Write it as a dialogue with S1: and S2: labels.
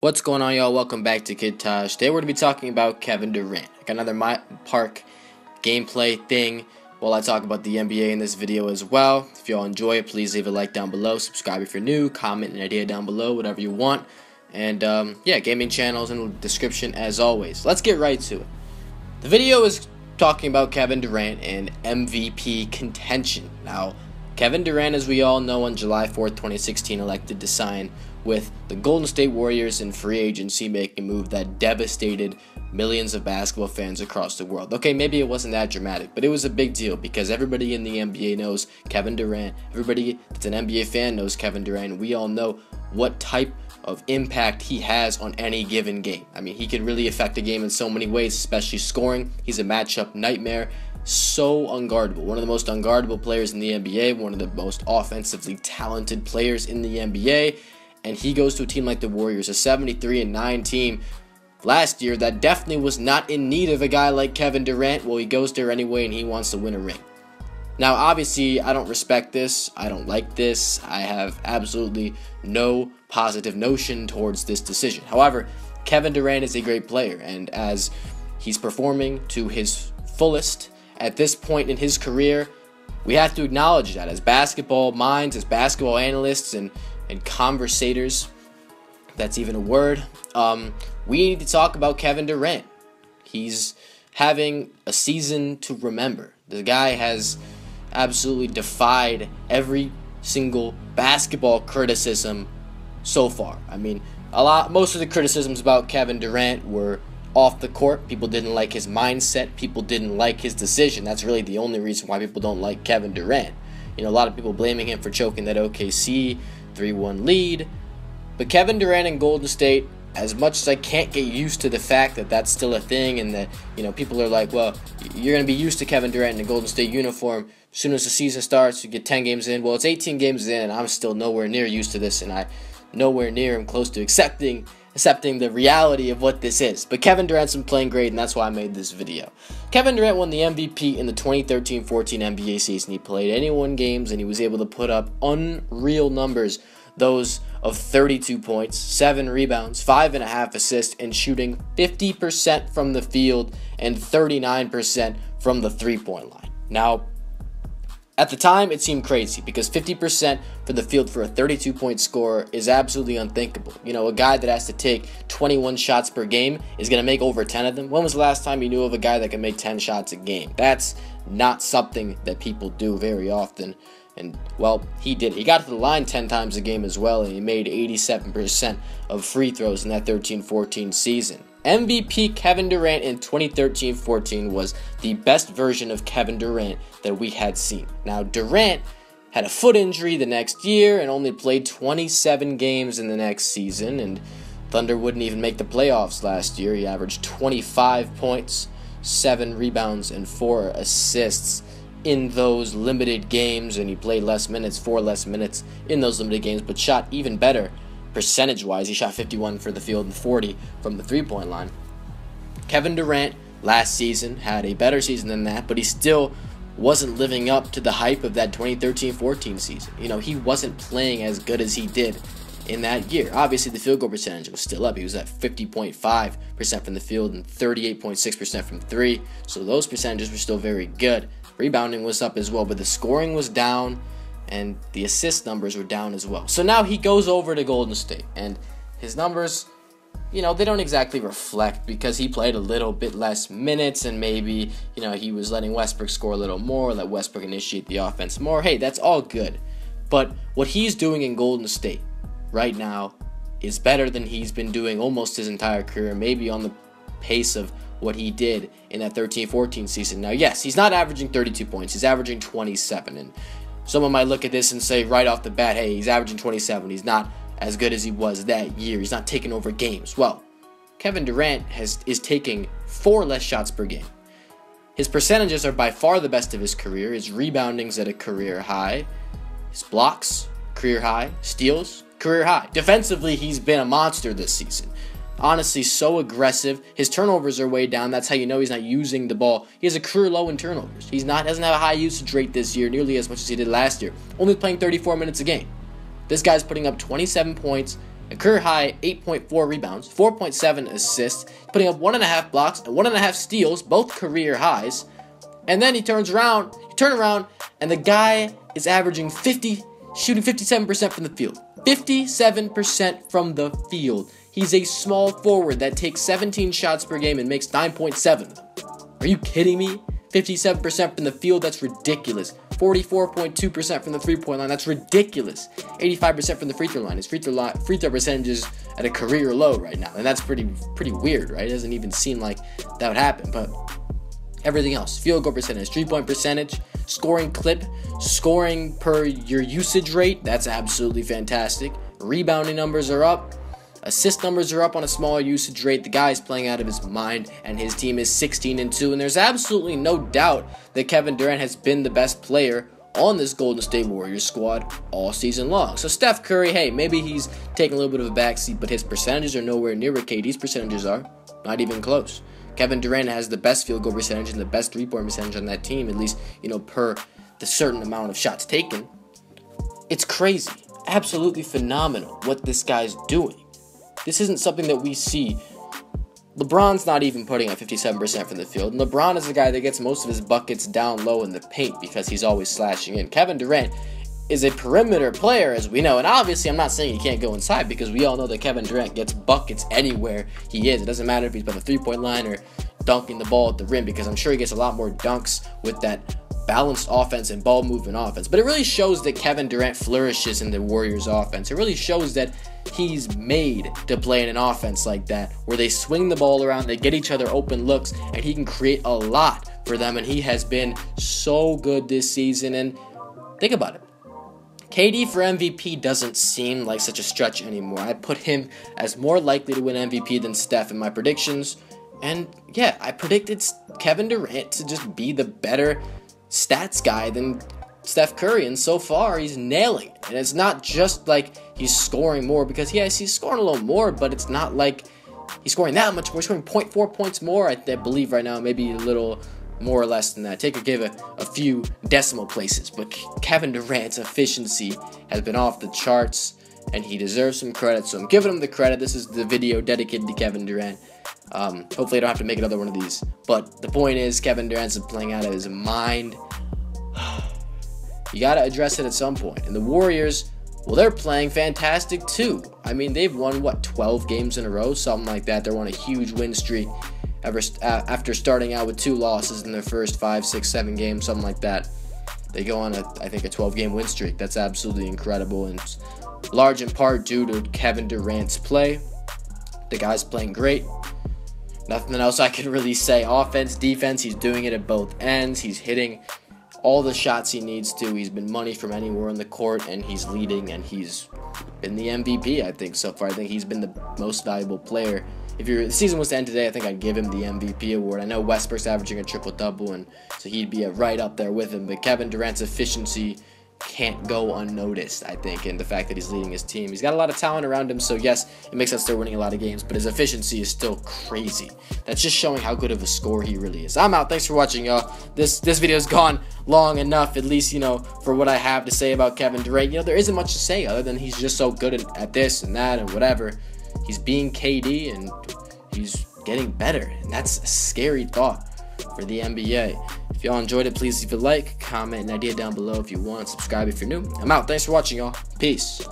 S1: What's going on, y'all? Welcome back to Kid Taj. Today we're going to be talking about Kevin Durant. I got another MyPark gameplay thing while I talk about the NBA in this video as well. If y'all enjoy it, please leave a like down below. Subscribe if you're new. Comment an idea down below, whatever you want. And yeah, gaming channels in the description as always. Let's get right to it. The video is talking about Kevin Durant and MVP contention. Now, Kevin Durant, as we all know, on July 4th, 2016, elected to sign with the Golden State Warriors in free agency, making a move that devastated millions of basketball fans across the world. Okay, maybe it wasn't that dramatic, but it was a big deal because everybody in the NBA knows Kevin Durant. Everybody that's an NBA fan knows Kevin Durant. We all know what type of impact he has on any given game. I mean, he can really affect the game in so many ways, especially scoring. He's a matchup nightmare. So unguardable. One of the most unguardable players in the NBA, one of the most offensively talented players in the NBA, and he goes to a team like the Warriors, a 73-9 team last year that definitely was not in need of a guy like Kevin Durant. Well, he goes there anyway, and he wants to win a ring. Now, obviously, I don't respect this. I don't like this. I have absolutely no positive notion towards this decision. However, Kevin Durant is a great player, and as he's performing to his fullest at this point in his career, we have to acknowledge that as basketball minds, as basketball analysts, and conversators, if that's even a word, we need to talk about Kevin Durant. He's having a season to remember. The guy has absolutely defied every single basketball criticism so far. I mean, most of the criticisms about Kevin Durant were off the court. People didn't like his mindset. People didn't like his decision. That's really the only reason why people don't like Kevin Durant. You know, a lot of people blaming him for choking that OKC 3-1 lead. But Kevin Durant and Golden State, as much as I can't get used to the fact that that's still a thing and that, you know, people are like, well, you're going to be used to Kevin Durant in a Golden State uniform. As soon as the season starts, you get 10 games in. Well, it's 18 games in, and I'm still nowhere near used to this, and I nowhere near am close to accepting the reality of what this is. But Kevin Durant's been playing great, and that's why I made this video. Kevin Durant won the MVP in the 2013-14 NBA season. He played 81 games, and he was able to put up unreal numbers, those of 32 points, 7 rebounds, 5.5 assists, and shooting 50% from the field and 39% from the three-point line. Now, at the time, it seemed crazy because 50% for the field for a 32-point scorer is absolutely unthinkable. You know, a guy that has to take 21 shots per game is going to make over 10 of them. When was the last time you knew of a guy that can make 10 shots a game? That's not something that people do very often. And, well, he did. He got to the line 10 times a game as well, and he made 87% of free throws in that 13-14 season. MVP Kevin Durant in 2013-14 was the best version of Kevin Durant that we had seen. Now, Durant had a foot injury the next year and only played 27 games in the next season, and Thunder wouldn't even make the playoffs last year. He averaged 25 points, 7 rebounds, and 4 assists in those limited games, and he played less minutes, 4 less minutes in those limited games, but shot even better percentage-wise. He shot 51 for the field and 40 from the three-point line. Kevin Durant last season had a better season than that, but he still wasn't living up to the hype of that 2013-14 season. You know, he wasn't playing as good as he did in that year. Obviously, the field goal percentage was still up. He was at 50.5% from the field and 38.6% from three, so those percentages were still very good. Rebounding was up as well, but the scoring was down, and the assist numbers were down as well. So now he goes over to Golden State, and his numbers, you know, they don't exactly reflect because he played a little bit less minutes, and maybe, you know, he was letting Westbrook score a little more, let Westbrook initiate the offense more. Hey, that's all good. But what he's doing in Golden State right now is better than he's been doing almost his entire career, maybe on the pace of what he did in that 13-14 season. Now, yes, he's not averaging 32 points. He's averaging 27, and someone might look at this and say right off the bat, hey, he's averaging 27. He's not as good as he was that year. He's not taking over games. Well, Kevin Durant is taking 4 less shots per game. His percentages are by far the best of his career. His rebounding's at a career high. His blocks, career high. Steals, career high. Defensively, he's been a monster this season. Honestly, so aggressive. His turnovers are way down. That's how you know he's not using the ball. He has a career low in turnovers. Doesn't have a high usage rate this year, nearly as much as he did last year. Only playing 34 minutes a game. This guy's putting up 27 points A career high 8.4 rebounds, 4.7 assists, putting up 1.5 blocks and 1.5 steals, both career highs. And then you turn around, and the guy is averaging shooting 57% from the field. 57% from the field. He's a small forward that takes 17 shots per game and makes 9.7 of them. Are you kidding me? 57% from the field, that's ridiculous. 44.2% from the three-point line, that's ridiculous. 85% from the free throw line. His free throw percentage is at a career low right now, and that's pretty weird, right? It doesn't even seem like that would happen, but everything else, field goal percentage, 3-point percentage, scoring clip, scoring per your usage rate, that's absolutely fantastic. Rebounding numbers are up. Assist numbers are up on a smaller usage rate. The guy is playing out of his mind, and his team is 16-2. And there's absolutely no doubt that Kevin Durant has been the best player on this Golden State Warriors squad all season long. So Steph Curry, hey, maybe he's taking a little bit of a backseat, but his percentages are nowhere near where KD's percentages are. Not even close. Kevin Durant has the best field goal percentage and the best three-point percentage on that team, at least, per the certain amount of shots taken. It's crazy. Absolutely phenomenal what this guy's doing. This isn't something that we see. LeBron's not even putting up 57% from the field. And LeBron is the guy that gets most of his buckets down low in the paint because he's always slashing in. Kevin Durant is a perimeter player, as we know. And obviously, I'm not saying he can't go inside because we all know that Kevin Durant gets buckets anywhere he is. It doesn't matter if he's by the three-point line or dunking the ball at the rim, because I'm sure he gets a lot more dunks with that balanced offense and ball movement offense. But it really shows that Kevin Durant flourishes in the Warriors offense. It really shows that he's made to play in an offense like that, where they swing the ball around, they get each other open looks, and he can create a lot for them. And he has been so good this season. And think about it. KD for MVP doesn't seem like such a stretch anymore. I put him as more likely to win MVP than Steph in my predictions. And yeah, I predicted Kevin Durant to just be the better stats guy than Steph Curry, and so far he's nailing it. And it's not just like he's scoring more, because yes, he's scoring a little more, but it's not like he's scoring that much more. He's scoring 0.4 points more, I believe right now, maybe a little more or less than that. Take or give a few decimal places, but Kevin Durant's efficiency has been off the charts, and he deserves some credit, so I'm giving him the credit. This is the video dedicated to Kevin Durant. Hopefully I don't have to make another one of these, but the point is, Kevin Durant's playing out of his mind. You got to address it at some point. And the Warriors, well, they're playing fantastic too. I mean, they've won, 12 games in a row? Something like that. They're on a huge win streak after starting out with 2 losses in their first 5, 6, 7 games, something like that. They go on, I think, a 12-game win streak. That's absolutely incredible, and it's large in part due to Kevin Durant's play. The guy's playing great. Nothing else I can really say. Offense, defense, he's doing it at both ends. He's hitting all the shots he needs to. He's been money from anywhere on the court, and he's leading, and he's been the MVP, I think, so far. I think he's been the most valuable player. If the season was to end today, I think I'd give him the MVP award. I know Westbrook's averaging a triple-double, and so he'd be right up there with him, but Kevin Durant's efficiency can't go unnoticed, I think, and the fact that he's leading his team. He's got a lot of talent around him, so yes, it makes sense they're winning a lot of games, but his efficiency is still crazy. That's just showing how good of a scorer he really is. I'm out. Thanks for watching, y'all. This video's gone long enough, at least, for what I have to say about Kevin Durant. There isn't much to say other than he's just so good at this and that and whatever. He's being KD, and he's getting better, and that's a scary thought for the NBA. If y'all enjoyed it, please leave a like, comment, an idea down below if you want, subscribe if you're new. I'm out. Thanks for watching, y'all. Peace.